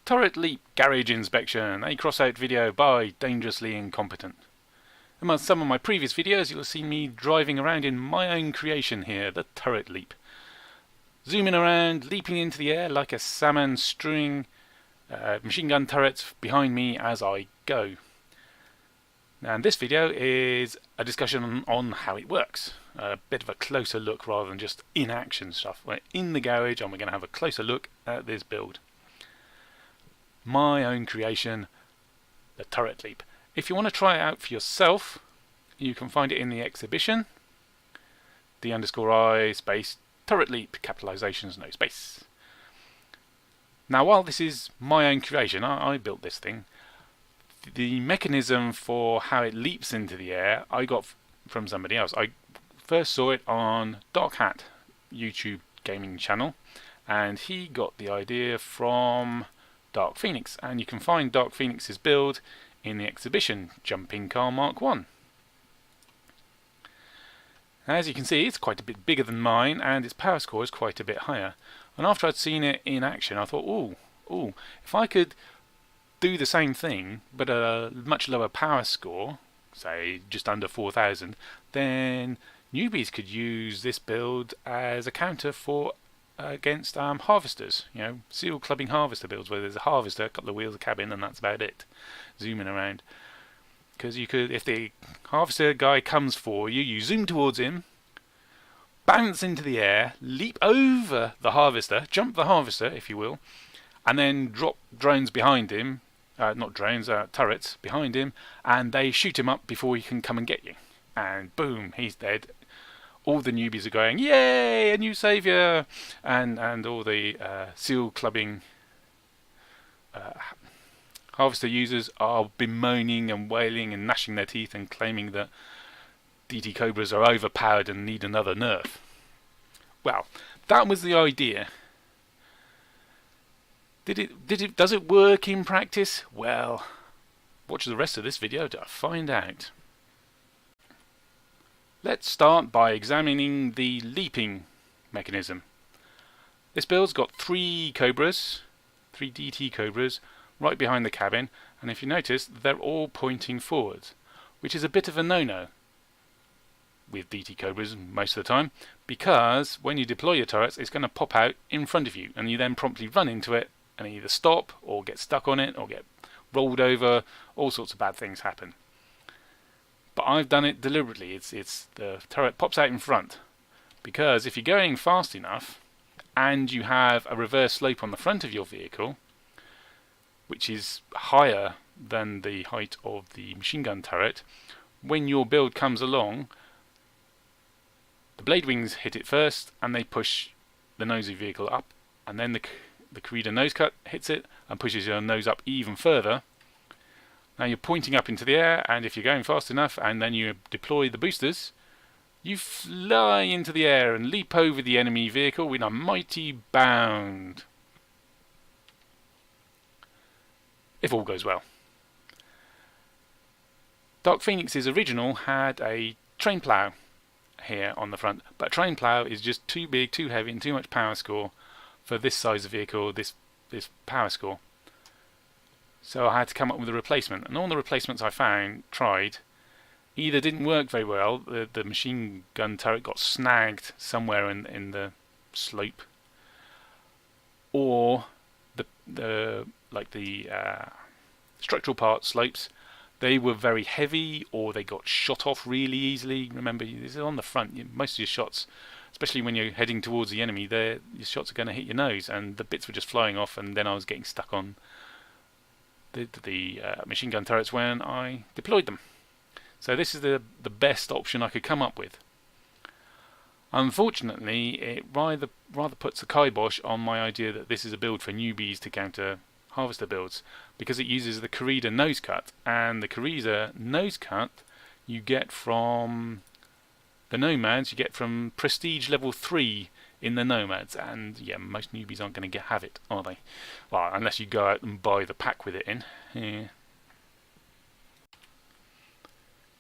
TurretLeap Garage Inspection, a Crossout video by Dangerously Incompetent. Among some of my previous videos you'll see me driving around in my own creation here, the TurretLeap. Zooming around, leaping into the air like a salmon, strewing machine gun turrets behind me as I go. And this video is a discussion on how it works. A bit of a closer look rather than just in-action stuff. We're in the garage and we're going to have a closer look at this build. My own creation, the TurretLeap. If you want to try it out for yourself, you can find it in the exhibition. D_I space TurretLeap, capitalizations, no space. Now while this is my own creation, I built this thing. The mechanism for how it leaps into the air I got from somebody else. I first saw it on DarkPhenix YouTube gaming channel, and he got the idea from DarkPhenix, and you can find DarkPhenix's build in the exhibition Jumping Car MK1. As you can see, it's quite a bit bigger than mine and its power score is quite a bit higher. And after I'd seen it in action I thought, ooh, if I could do the same thing but at a much lower power score, say just under 4,000, then newbies could use this build as a counter for against harvesters, you know, seal clubbing harvester builds where there's a harvester, a couple of wheels, a cabin, and that's about it. Zooming around, because you could, if the harvester guy comes for you, you zoom towards him, bounce into the air, leap over the harvester, jump the harvester if you will, and then drop drones behind him, not drones, turrets behind him, and they shoot him up before he can come and get you, and boom, he's dead. All the newbies are going, yay, a new saviour, and all the seal clubbing harvester users are bemoaning and wailing and gnashing their teeth and claiming that DT Cobras are overpowered and need another nerf. Well, that was the idea. Does it work in practice? Well, watch the rest of this video to find out. Let's start by examining the leaping mechanism. This build's got three DT Cobras, right behind the cabin, and if you notice, they're all pointing forwards, which is a bit of a no-no with DT Cobras most of the time, because when you deploy your turrets, it's going to pop out in front of you, and you then promptly run into it and either stop or get stuck on it or get rolled over. All sorts of bad things happen. But I've done it deliberately. It's the turret pops out in front, because if you're going fast enough and you have a reverse slope on the front of your vehicle, which is higher than the height of the machine gun turret, when your build comes along, the blade wings hit it first and they push the nose of your vehicle up, and then the Corrida nose cut hits it and pushes your nose up even further. Now you're pointing up into the air, and if you're going fast enough and then you deploy the boosters, you fly into the air and leap over the enemy vehicle with a mighty bound. If all goes well. DarkPhenix's original had a train plow here on the front, but a train plow is just too big, too heavy and too much power score for this size of vehicle, this power score. So I had to come up with a replacement, and all the replacements I tried, either didn't work very well, the machine gun turret got snagged somewhere in the slope, or the structural part slopes, they were very heavy, or they got shot off really easily. Remember, this is on the front, most of your shots, especially when you're heading towards the enemy, your shots are going to hit your nose, and the bits were just flying off, and then I was getting stuck on the machine gun turrets when I deployed them. So this is the best option I could come up with. Unfortunately, it rather puts a kibosh on my idea that this is a build for newbies to counter harvester builds, because it uses the Corrida nose cut, and the Corrida nose cut you get from the Nomads, you get from Prestige level 3 in the Nomads, and yeah, most newbies aren't going to have it, are they? Well, unless you go out and buy the pack with it in. Yeah.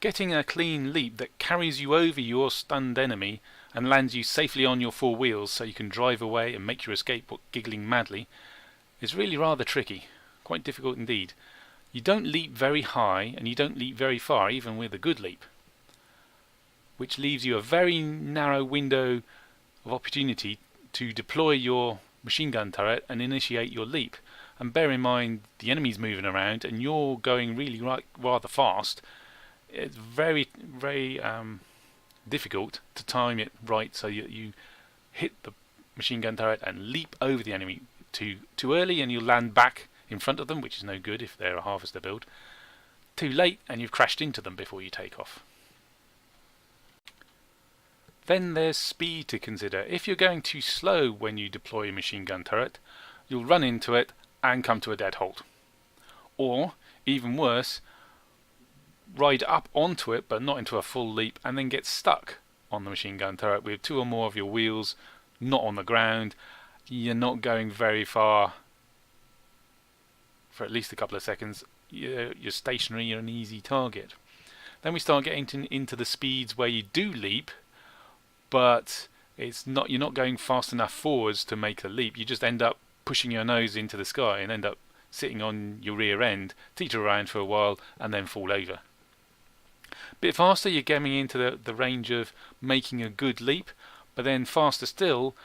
Getting a clean leap that carries you over your stunned enemy and lands you safely on your four wheels so you can drive away and make your escape giggling madly is really rather tricky. quite difficult indeed. You don't leap very high and you don't leap very far, even with a good leap, which leaves you a very narrow window of opportunity to deploy your machine gun turret and initiate your leap. And bear in mind the enemy's moving around and you're going really rather fast. It's very difficult to time it right so you hit the machine gun turret and leap over the enemy too early and you'll land back in front of them, which is no good if they're a harvester build. Too late and you've crashed into them before you take off. Then there's speed to consider. If you're going too slow when you deploy a machine gun turret, you'll run into it and come to a dead halt. Or, even worse, ride up onto it but not into a full leap and then get stuck on the machine gun turret with 2 or more of your wheels not on the ground. You're not going very far for at least a couple of seconds. You're stationary, you're an easy target. Then we start getting into the speeds where you do leap, but you're not going fast enough forwards to make the leap. You just end up pushing your nose into the sky and end up sitting on your rear end, teeter around for a while and then fall over. Bit faster, you're getting into the range of making a good leap, but then faster still,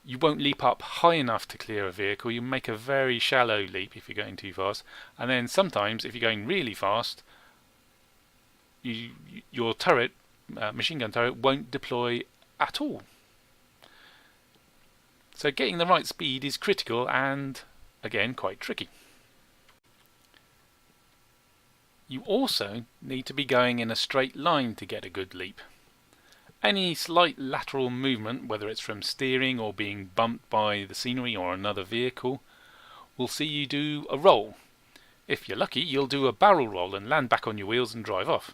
you won't leap up high enough to clear a vehicle. You make a very shallow leap if you're going too fast, and then sometimes if you're going really fast, your turret, machine gun turret, won't deploy at all. So getting the right speed is critical and, again, quite tricky. You also need to be going in a straight line to get a good leap. Any slight lateral movement, whether it's from steering or being bumped by the scenery or another vehicle, will see you do a roll. If you're lucky, you'll do a barrel roll and land back on your wheels and drive off.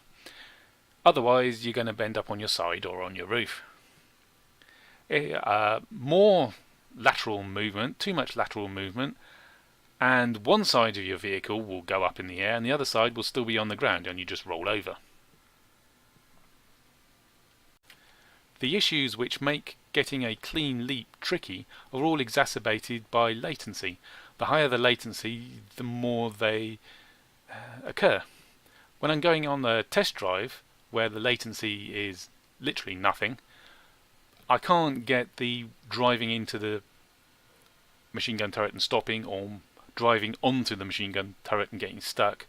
Otherwise, you're going to bend up on your side or on your roof. More lateral movement, too much lateral movement, and one side of your vehicle will go up in the air and the other side will still be on the ground and you just roll over. The issues which make getting a clean leap tricky are all exacerbated by latency. The higher the latency, the more they occur. When I'm going on a test drive where the latency is literally nothing, I can't get the driving into the machine gun turret and stopping, or driving onto the machine gun turret and getting stuck,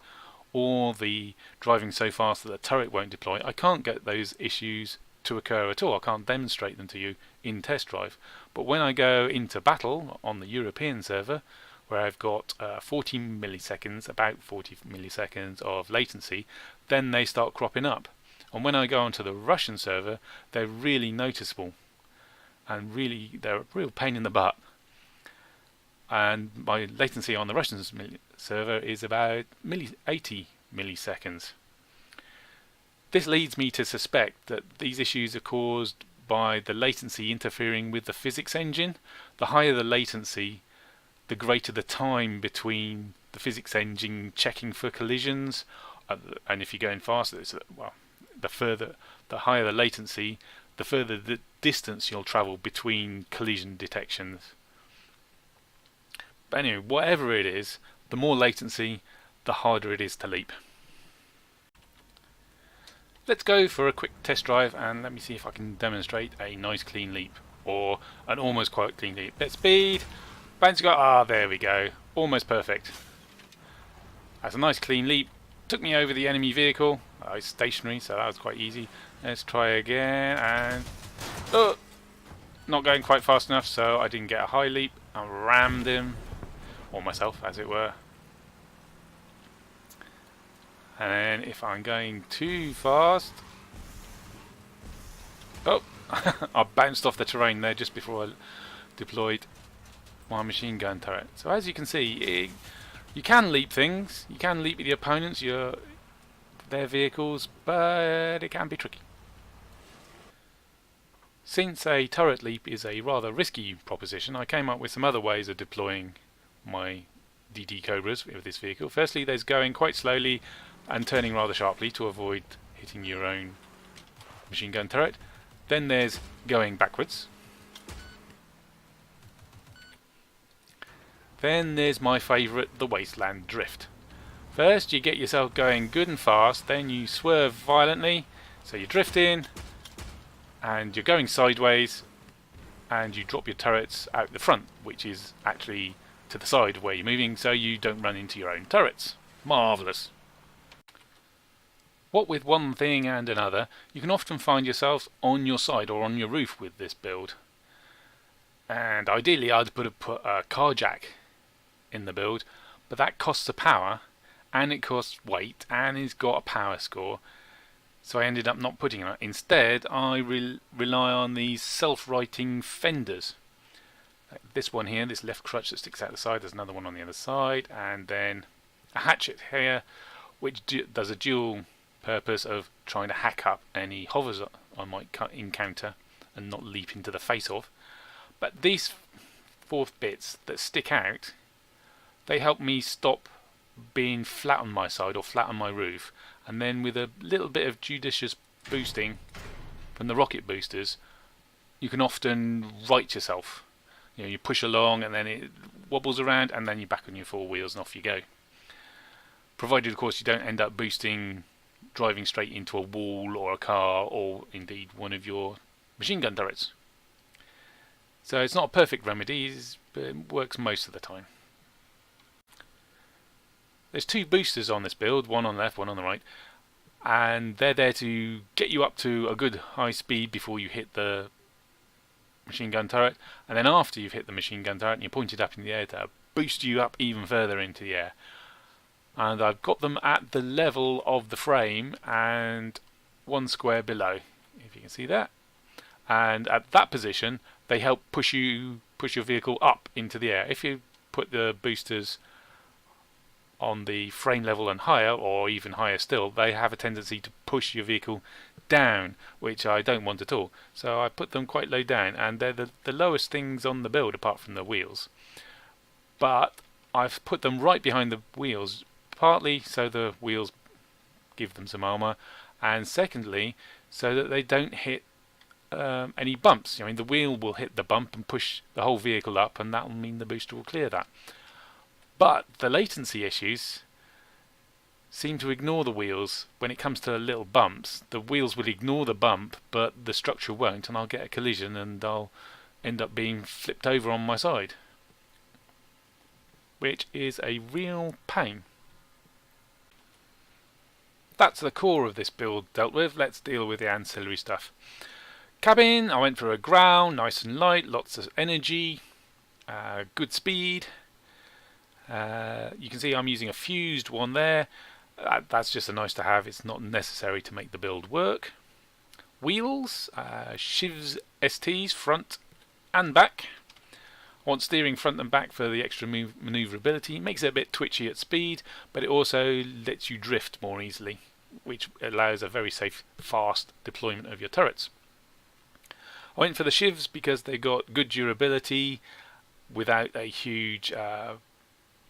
or the driving so fast that the turret won't deploy. I can't get those issues to occur at all. I can't demonstrate them to you in test drive. But when I go into battle on the European server, where I've got 40 milliseconds, about 40 milliseconds of latency, then they start cropping up. And when I go onto the Russian server, they're really noticeable. And really, they're a real pain in the butt. And my latency on the Russian server is about 80 milliseconds. This leads me to suspect that these issues are caused by the latency interfering with the physics engine. The higher the latency, the greater the time between the physics engine checking for collisions, and if you're going faster, the higher the latency, the further the distance you'll travel between collision detections. But anyway, whatever it is, the more latency, the harder it is to leap. Let's go for a quick test drive and let me see if I can demonstrate a nice clean leap, or an almost quite clean leap. Let's speed, bounce, go, there we go, almost perfect. That's a nice clean leap. Took me over the enemy vehicle. It's stationary, so that was quite easy. Let's try again, and not going quite fast enough, so I didn't get a high leap. I rammed him, or myself as it were. And then if I'm going too fast, I bounced off the terrain there just before I deployed my machine gun turret. So as you can see, you can leap things, you can leap with the opponents, their vehicles, but it can be tricky. Since a turret leap is a rather risky proposition, I came up with some other ways of deploying my DT Cobras with this vehicle. Firstly, there's going quite slowly and turning rather sharply to avoid hitting your own machine gun turret. Then there's going backwards. Then there's my favourite, the Wasteland Drift. First you get yourself going good and fast, then you swerve violently, so you drift in and you're going sideways and you drop your turrets out the front, which is actually to the side of where you're moving, so you don't run into your own turrets. Marvellous. What with one thing and another, you can often find yourself on your side or on your roof with this build. And ideally I'd put a car jack in the build, but that costs a power and it costs weight and it's got a power score, so I ended up not putting it. Instead I rely on these self-righting fenders. Like this one here, this left crutch that sticks out the side, there's another one on the other side, and then a hatchet here which does a dual purpose of trying to hack up any hovers I might encounter and not leap into the face of. But these fourth bits that stick out, they help me stop being flat on my side or flat on my roof, and then with a little bit of judicious boosting from the rocket boosters you can often right yourself. You know, you push along and then it wobbles around and then you're back on your four wheels and off you go. Provided of course you don't end up driving straight into a wall or a car or indeed one of your machine gun turrets. So it's not a perfect remedy, but it works most of the time. There's two boosters on this build, one on the left, one on the right, and they're there to get you up to a good high speed before you hit the machine gun turret, and then after you've hit the machine gun turret and you're pointed up in the air to boost you up even further into the air. And I've got them at the level of the frame and one square below, if you can see that. And at that position they help push your vehicle up into the air. If you put the boosters on the frame level and higher, or even higher still, they have a tendency to push your vehicle down, which I don't want at all. So I put them quite low down, and they're the lowest things on the build apart from the wheels. But I've put them right behind the wheels, partly so the wheels give them some armour, and secondly so that they don't hit any bumps. I mean, the wheel will hit the bump and push the whole vehicle up, and that will mean the booster will clear that. But the latency issues seem to ignore the wheels. When it comes to little bumps, the wheels will ignore the bump, but the structure won't, and I'll get a collision and I'll end up being flipped over on my side, which is a real pain. That's the core of this build dealt with. Let's deal with the ancillary stuff. Cabin, I went for a ground, nice and light, lots of energy, good speed. You can see I'm using a fused one there. That's just a nice to have, it's not necessary to make the build work. Wheels, Shivs STs front and back. I want steering front and back for the extra manoeuvrability. It makes it a bit twitchy at speed, but it also lets you drift more easily, which allows a very safe, fast deployment of your turrets. I went for the Shivs because they got good durability without a huge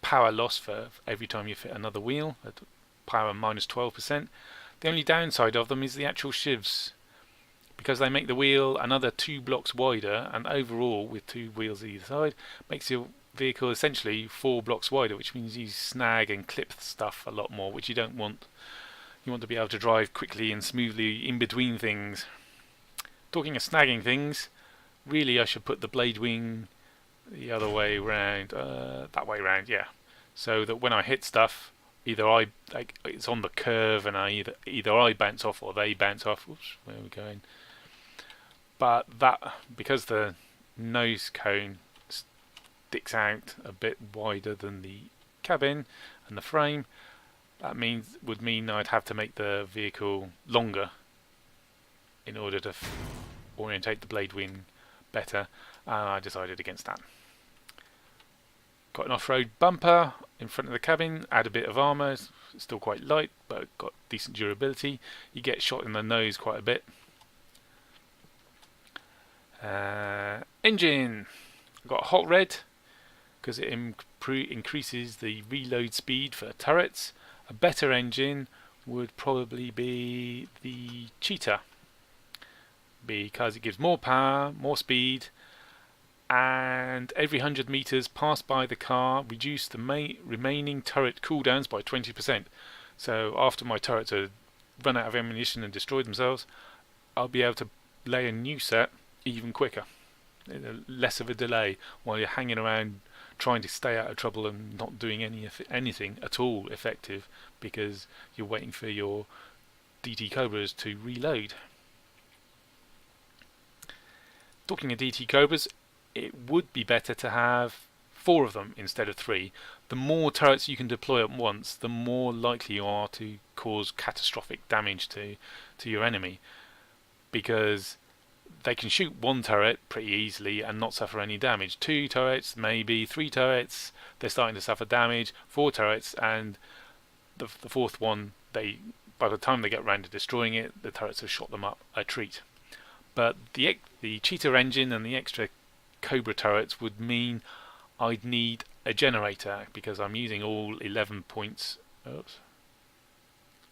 power loss for every time you fit another wheel at power minus 12%. The only downside of them is the actual Shivs, because they make the wheel another 2 blocks wider, and overall with 2 wheels either side makes your vehicle essentially 4 blocks wider, which means you snag and clip stuff a lot more, which you don't want. You want to be able to drive quickly and smoothly in between things. Talking of snagging things, really I should put the blade wing the other way round, that way round, yeah, so that when I hit stuff, either it's on the curve and either I bounce off or they bounce off. Oops, where are we going? But that, because the nose cone sticks out a bit wider than the cabin and the frame, that would mean I'd have to make the vehicle longer in order to orientate the blade wing better, and I decided against that. Got an off-road bumper in front of the cabin, add a bit of armour, it's still quite light but got decent durability. You get shot in the nose quite a bit. Engine, got hot red because it increases the reload speed for turrets. A better engine would probably be the Cheetah, because it gives more power, more speed, and every 100 meters passed by the car reduce the remaining turret cooldowns by 20%. So after my turrets are run out of ammunition and destroyed themselves, I'll be able to lay a new set even quicker. Less of a delay while you're hanging around trying to stay out of trouble and not doing anything at all effective because you're waiting for your DT Cobras to reload. Talking of DT Cobras, it would be better to have 4 of them instead of 3. The more turrets you can deploy at once, the more likely you are to cause catastrophic damage to your enemy, because they can shoot 1 turret pretty easily and not suffer any damage. 2 turrets, maybe 3 turrets, they're starting to suffer damage. 4 turrets, and the 4th one, by the time they get round to destroying it, the turrets have shot them up a treat. But the cheater engine and the extra Cobra turrets would mean I'd need a generator, because I'm using all 11 points.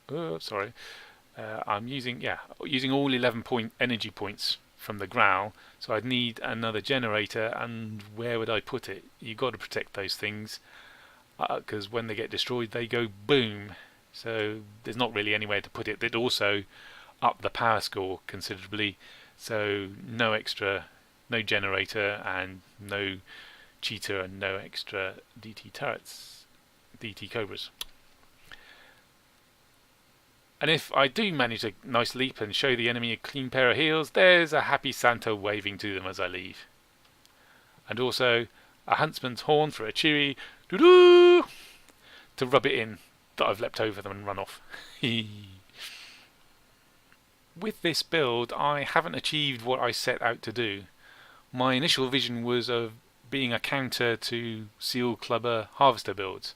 I'm using all 11 energy points from the growl, so I'd need another generator. And where would I put it? You've got to protect those things, because when they get destroyed they go boom, so there's not really anywhere to put it. They'd also up the power score considerably, so no generator and no cheater and no extra DT turrets, DT Cobras. And if I do manage a nice leap and show the enemy a clean pair of heels, there's a happy Santa waving to them as I leave. And also a huntsman's horn for a cheery doo-doo to rub it in that I've leapt over them and run off. With this build, I haven't achieved what I set out to do. My initial vision was of being a counter to Seal Clubber Harvester builds.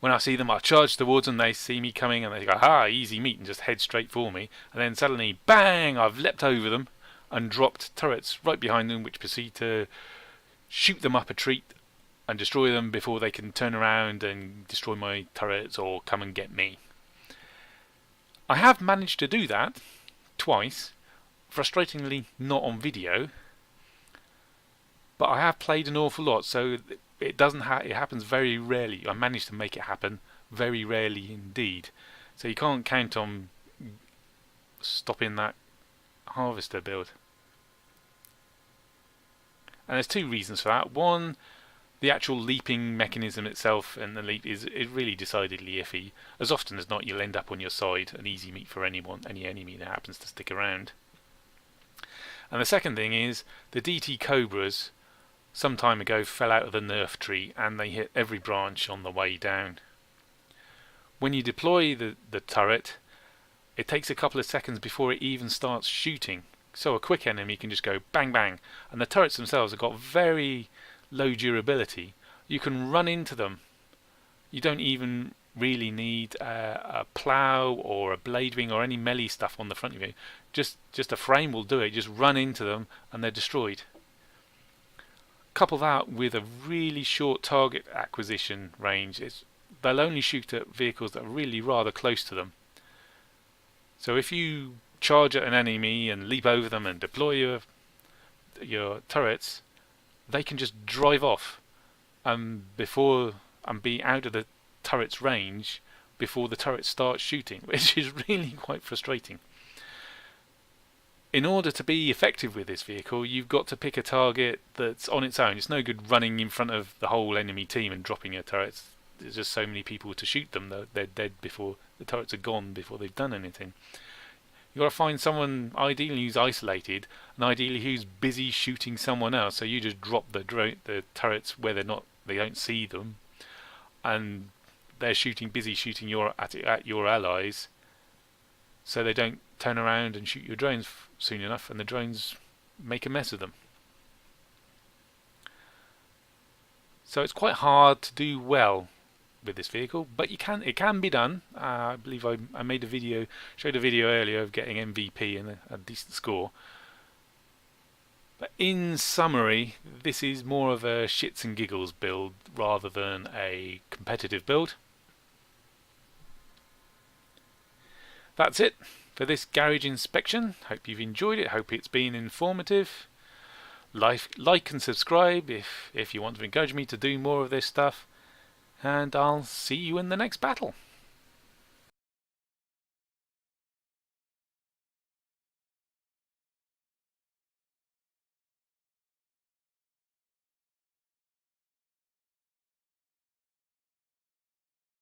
When I see them, I charge towards them, they see me coming and they go, "Ah, easy meat," and just head straight for me. And then suddenly, bang, I've leapt over them and dropped turrets right behind them, which proceed to shoot them up a treat and destroy them before they can turn around and destroy my turrets or come and get me. I have managed to do that twice, frustratingly not on video, but I have played an awful lot, so it happens very rarely. I managed to make it happen very rarely indeed, so you can't count on stopping that harvester build. And there's 2 reasons for that. One, the actual leaping mechanism itself and the leap is really decidedly iffy. As often as not, you'll end up on your side, an easy meat for any enemy that happens to stick around. And the second thing is the DT Cobras some time ago fell out of the nerf tree and they hit every branch on the way down. When you deploy the turret, it takes a couple of seconds before it even starts shooting, so a quick enemy can just go bang bang, and the turrets themselves have got very low durability. You can run into them. You don't even really need a plough or a blade wing or any melee stuff on the front of you. Just a frame will do it. Just run into them and they're destroyed. Couple that with a really short target acquisition range. They'll only shoot at vehicles that are really rather close to them. So if you charge at an enemy and leap over them and deploy your turrets, they can just drive off and be out of the turret's range before the turret starts shooting, which is really quite frustrating. In order to be effective with this vehicle, you've got to pick a target that's on its own. It's no good running in front of the whole enemy team and dropping your turrets. There's just so many people to shoot them. They're dead before the turrets are gone, before they've done anything. You've got to find someone ideally who's isolated and ideally who's busy shooting someone else. So you just drop the turrets where they don't see them, and they're busy shooting at your allies, so they don't turn around and shoot your drones soon enough, and the drones make a mess of them. So it's quite hard to do well with this vehicle, but it can be done. I believe I showed a video earlier of getting MVP and a decent score. But in summary, this is more of a shits and giggles build rather than a competitive build. That's it for this garage inspection. Hope you've enjoyed it. Hope it's been informative. Like and subscribe if you want to encourage me to do more of this stuff, and I'll see you in the next battle.